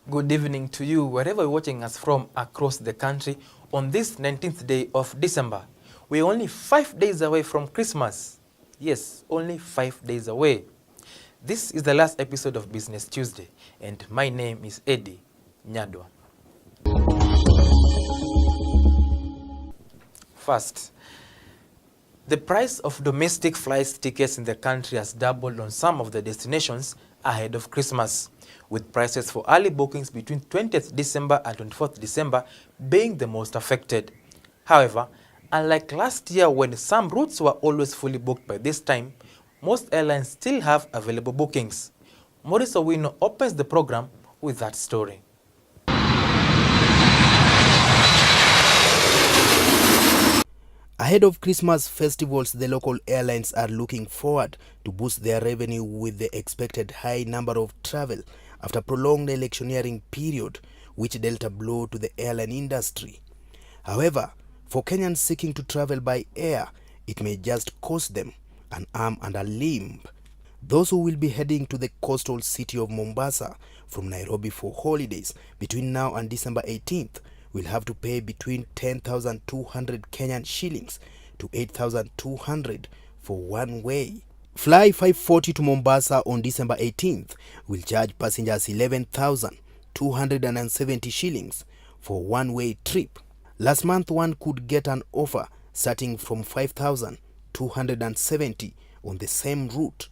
Good evening to you, wherever you're watching us from across the country on this 19th day of December. We're only 5 days away from Christmas. Yes, only 5 days away. This is the last episode of Business Tuesday, and my name is Eddy, Nyadwa. First, the price of domestic flight tickets in the country has doubled on some of the destinations ahead of Christmas, with prices for early bookings between 20th December and 24th December being the most affected. However, unlike last year when some routes were always fully booked by this time, most airlines still have available bookings. Maurice Owino opens the program with that story. Ahead of Christmas festivals, the local airlines are looking forward to boost their revenue with the expected high number of travel after prolonged electioneering period, which dealt a blow to the airline industry. However, for Kenyans seeking to travel by air, it may just cost them an arm and a limb. Those who will be heading to the coastal city of Mombasa from Nairobi for holidays between now and December 18th will have to pay between 10,200 Kenyan shillings to 8,200 for one way. Fly 540 to Mombasa on December 18th will charge passengers 11,270 shillings for one-way trip. Last month, one could get an offer starting from 5,270 on the same route.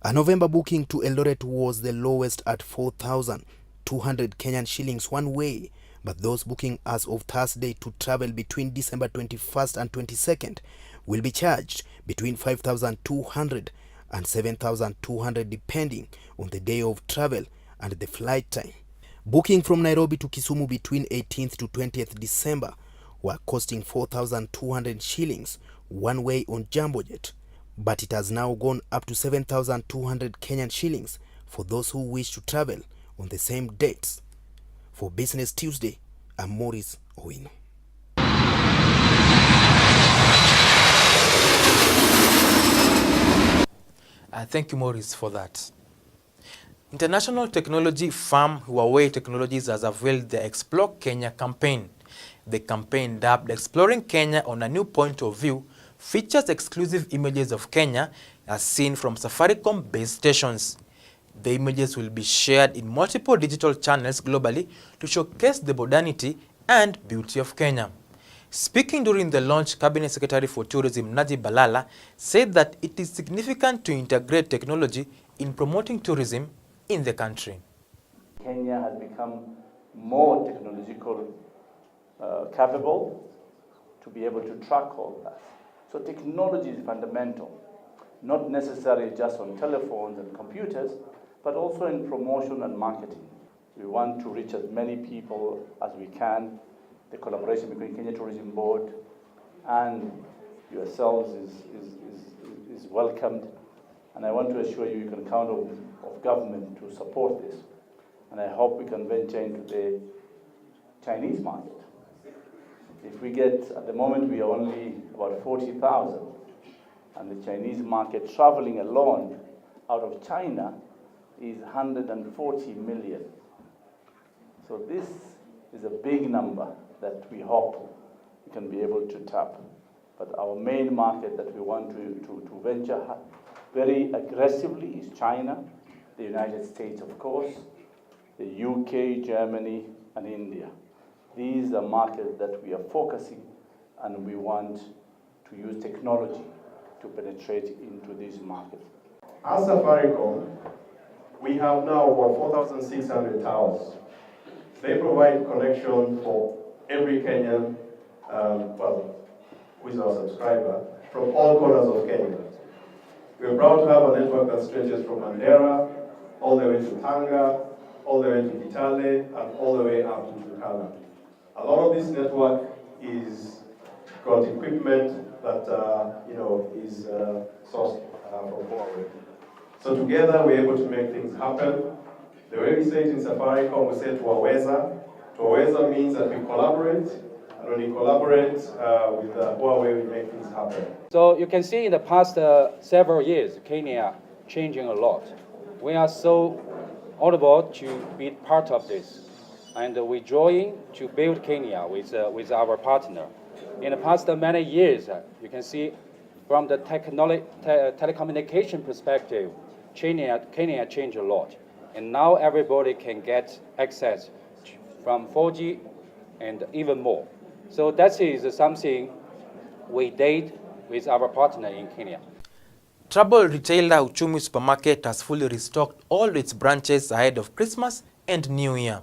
A November booking to Eldoret was the lowest at 4,200 Kenyan shillings one way, but those booking as of Thursday to travel between December 21st and 22nd will be charged between 5,200 and 7,200 depending on the day of travel and the flight time. Booking from Nairobi to Kisumu between 18th to 20th December were costing 4,200 shillings one way on Jambojet, but it has now gone up to 7,200 Kenyan shillings for those who wish to travel on the same dates. For Business Tuesday, I'm Maurice Owino. Thank you, Maurice, for that. International technology firm Huawei Technologies has unveiled the Explore Kenya campaign. The campaign, dubbed Exploring Kenya on a New Point of View, features exclusive images of Kenya as seen from Safaricom base stations. The images will be shared in multiple digital channels globally to showcase the modernity and beauty of Kenya. Speaking during the launch, Cabinet Secretary for Tourism Najib Balala said that it is significant to integrate technology in promoting tourism in the country. Kenya has become more technological capable to be able to track all that. So technology is fundamental, not necessarily just on telephones and computers, but also in promotion and marketing. We want to reach as many people as we can. The collaboration between Kenya Tourism Board and yourselves is welcomed. And I want to assure you, you can count on government to support this. And I hope we can venture into the Chinese market. If we get, at the moment, we are only about 40,000. And the Chinese market traveling alone out of China is 140 million. So this is a big number that we hope we can be able to tap. But our main market that we want to venture very aggressively is China, the United States, of course, the UK, Germany, and India. These are markets that we are focusing, and we want to use technology to penetrate into these markets. As Safaricom, we have now over 4,600 towers. They provide connection for every Kenyan, who is our subscriber, from all corners of Kenya. We're proud to have a network that stretches from Mandera, all the way to Tanga, all the way to Kitale, and all the way up to Turkana. A lot of this network is got equipment that is sourced from Huawei. So together we're able to make things happen. The way we say it in Safaricom, we say Tuwaweza. Tuwaweza means that we collaborate, and when we collaborate with Huawei, we make things happen. So you can see in the past several years, Kenya changing a lot. We are so honorable to be part of this. and we're joining to build Kenya with our partner. In the past many years, you can see from the telecommunication perspective, Kenya changed a lot. And now everybody can get access from 4G and even more. So that is something we did with our partner in Kenya. Troubled retailer Uchumi Supermarket has fully restocked all its branches ahead of Christmas and New Year.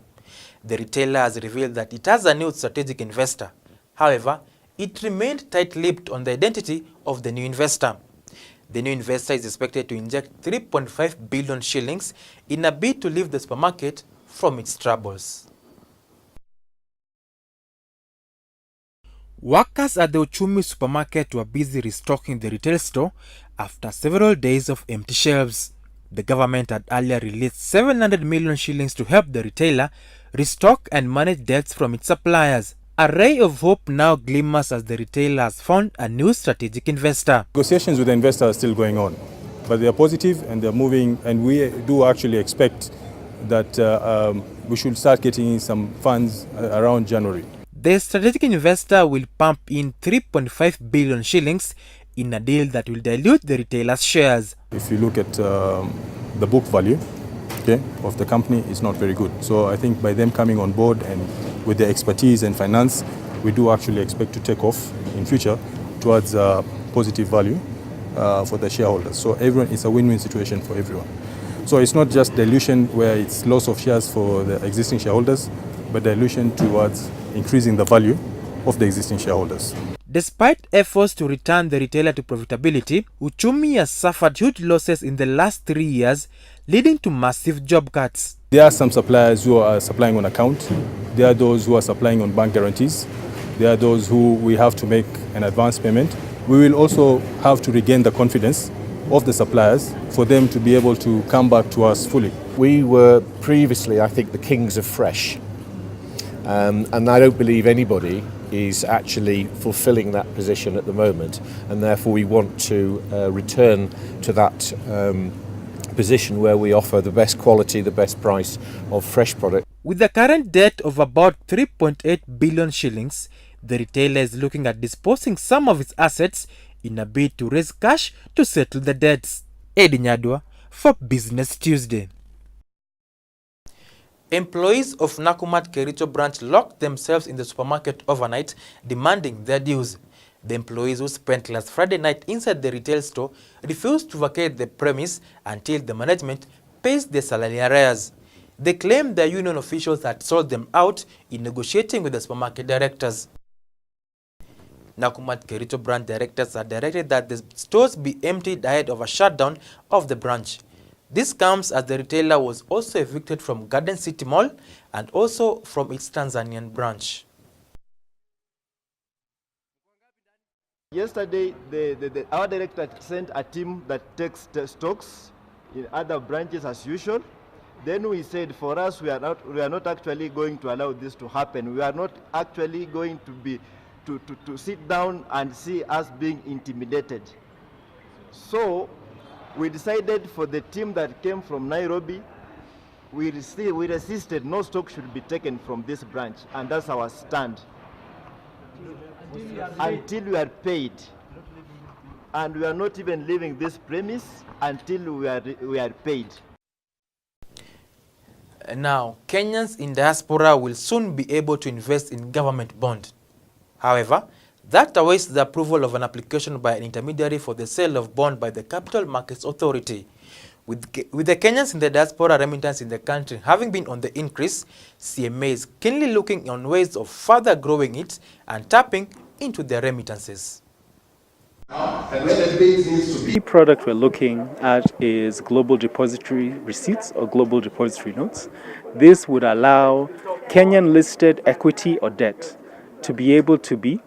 The retailer has revealed that it has a new strategic investor. However, it remained tight-lipped on the identity of the new investor. The new investor is expected to inject 3.5 billion shillings in a bid to lift the supermarket from its troubles. Workers at the Uchumi Supermarket were busy restocking the retail store after several days of empty shelves. The government had earlier released 700 million shillings to help the retailer restock and manage debts from its suppliers. A ray of hope now glimmers as the retailer has found a new strategic investor. Negotiations with the investor are still going on, but they are positive and they're moving, and we do actually expect that we should start getting some funds around January. The strategic investor will pump in 3.5 billion shillings in a deal that will dilute the retailer's shares. If you look at the book value of the company, it's not very good. So I think by them coming on board and with their expertise and finance, we do actually expect to take off in future towards positive value for the shareholders. So everyone, it's a win-win situation for everyone. So it's not just dilution where it's loss of shares for the existing shareholders, but dilution towards increasing the value of the existing shareholders. Despite efforts to return the retailer to profitability, Uchumi has suffered huge losses in the last 3 years, leading to massive job cuts. There are some suppliers who are supplying on account. There are those who are supplying on bank guarantees. There are those who we have to make an advance payment. We will also have to regain the confidence of the suppliers for them to be able to come back to us fully. We were previously, I think, the kings of fresh. And I don't believe anybody is actually fulfilling that position at the moment, and therefore we want to return to that position where we offer the best quality, the best price of fresh product. With the current debt of about 3.8 billion shillings, the retailer is looking at disposing some of its assets in a bid to raise cash to settle the debts. Eddy Nyadwa for Business Tuesday. Employees of Nakumatt Kericho branch locked themselves in the supermarket overnight, demanding their dues. The employees who spent last Friday night inside the retail store refused to vacate the premise until the management pays their salary arrears. They claimed their union officials had sold them out in negotiating with the supermarket directors. Nakumatt Kericho branch directors had directed that the stores be emptied ahead of a shutdown of the branch. This comes as the retailer was also evicted from Garden City Mall and also from its Tanzanian branch. Yesterday, our director sent a team that takes stocks in other branches as usual. Then we said, for us, we are not actually going to allow this to happen. We are not actually going to sit down and see us being intimidated. So we decided for the team that came from Nairobi, we resisted. No stock should be taken from this branch, and that's our stand. Until we are paid. And we are not even leaving this premise until we are paid. Now, Kenyans in diaspora will soon be able to invest in government bond. However, that awaits the approval of an application by an intermediary for the sale of bond by the Capital Markets Authority. With the Kenyans in the diaspora remittance in the country having been on the increase, CMA is keenly looking on ways of further growing it and tapping into their remittances. The key product we're looking at is global depository receipts or global depository notes. This would allow Kenyan listed equity or debt to be able to be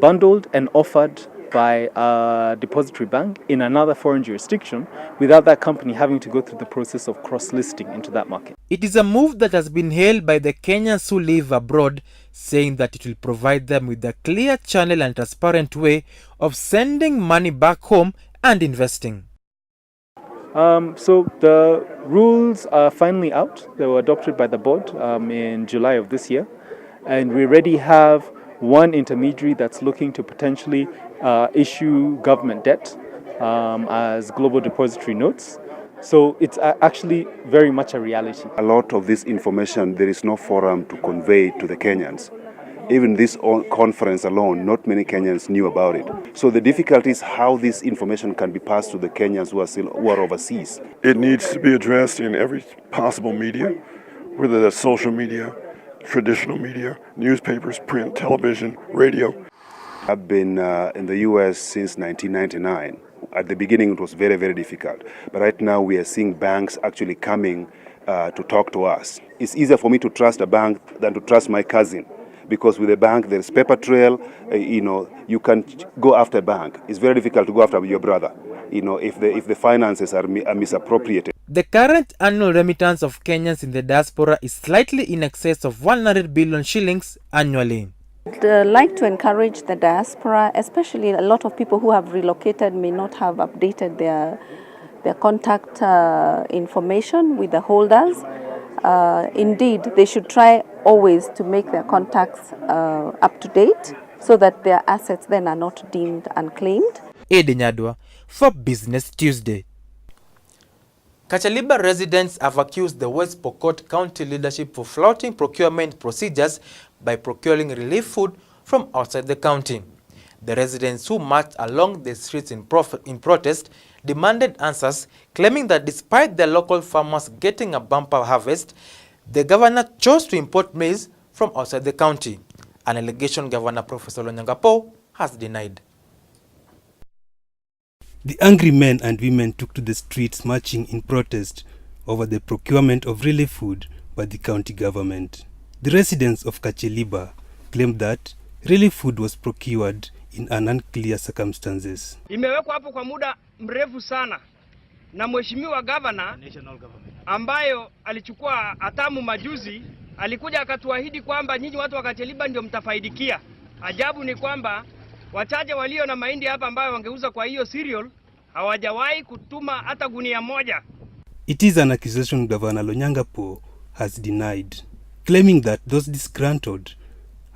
bundled and offered by a depository bank in another foreign jurisdiction without that company having to go through the process of cross-listing into that market. It is a move that has been hailed by the Kenyans who live abroad, saying that it will provide them with a clear channel and transparent way of sending money back home and investing. So the rules are finally out. They were adopted by the board in July of this year. And we already have one intermediary that's looking to potentially issue government debt as global depository notes. So it's actually very much a reality. A lot of this information, there is no forum to convey to the Kenyans. Even this conference alone, not many Kenyans knew about it. So the difficulty is how this information can be passed to the Kenyans who are overseas. It needs to be addressed in every possible media, whether that's social media, traditional media, newspapers, print, television, radio. I've been in the US since 1999. At the beginning it was very, very difficult. But right now we are seeing banks actually coming to talk to us. It's easier for me to trust a bank than to trust my cousin. Because with a bank, there's paper trail, you can go after a bank. It's very difficult to go after your brother, if the finances are misappropriated. The current annual remittance of Kenyans in the diaspora is slightly in excess of 100 billion shillings annually. I'd like to encourage the diaspora, especially a lot of people who have relocated may not have updated their contact information with the holders. Indeed, they should try always to make their contacts up to date so that their assets then are not deemed unclaimed. Eddy Nyadwa for Business Tuesday. Kachaliba residents have accused the West Pokot County leadership for flouting procurement procedures by procuring relief food from outside the county. The residents who marched along the streets in protest demanded answers, claiming that despite the local farmers getting a bumper harvest, the governor chose to import maize from outside the county, an allegation Governor Professor Lonyangapo has denied. The angry men and women took to the streets marching in protest over the procurement of relief food by the county government. The residents of Kacheliba claimed that relief food was procured in an unclear circumstances. Imewekwa hapo kwa muda mrefu sana na mheshimiwa governor ambayo alichukua hatamu majuzi, alikuja akatuahidi kwamba nyinyi watu wa Kacheliba ndio mtafaidikia. Ajabu ni kwamba wachache walio na mahindi hapa ambayo wangeuza kwa hiyo cereal hawajawahi kutuma hata gunia moja. It is an accusation Governor Lonyangapo has denied, claiming that those disgruntled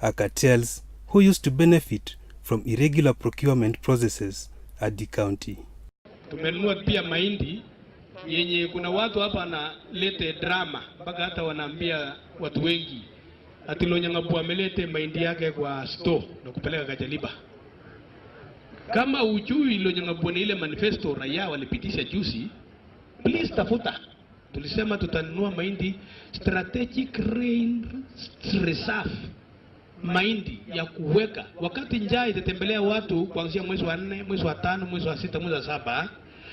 are cartels who used to benefit from irregular procurement processes at the county. Tumenunua pia mahindi yenye kuna watu hapa na lete drama mpaka hata wanaambia watu wengi ati Lonyangapo amelete mahindi yake kwa store na kupeleka Kacheliba. Kama ujui Lonyangapo ni ile manifesto raia walipitisha juzi, please tafuta. Tulisema tutanunua mahindi strategic grain reserve, mahindi ya kuweka wakati njaa itatembelea watu kuanzia mwezi wa 4, mwezi wa 5, mwezi wa 6, mwezi wa 7,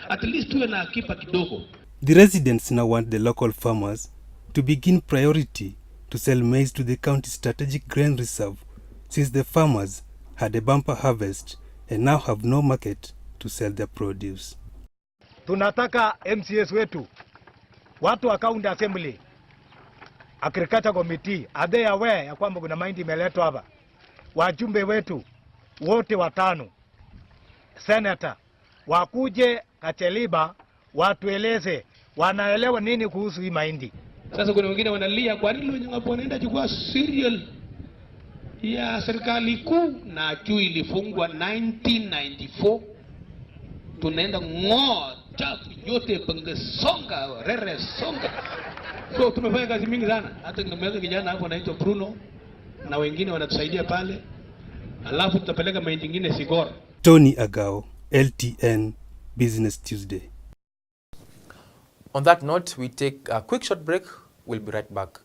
at least tuwe na akiba kidogo. The residents now want the local farmers to begin priority to sell maize to the county strategic grain reserve, since the farmers had a bumper harvest and now have no market to sell their produce. Tunataka MCS wetu, watu wa county assembly, agriculture committee, are they aware ya kwamba kuna mahindi imeletwa hapa? Wajumbe wetu wote 5, senator, wakuje Kacheliba watueleze wanaelewa nini kuhusu hii mahindi. Sasa kuna wengine wanalia kwa nini Lonyangapo wanaenda chukua cereal ya serikali kuu na juu ilifungwa 1994. Tunaenda ng'oa chafu yote pangesonga rere songa. So tumefanya kazi mingi sana. Hata nimeweka kijana hapo anaitwa Bruno na wengine wanatusaidia pale. Alafu tutapeleka mahindi nyingine Sigora. Tony Agao, LTN Business Tuesday. On that note, we take a quick short break. We'll be right back.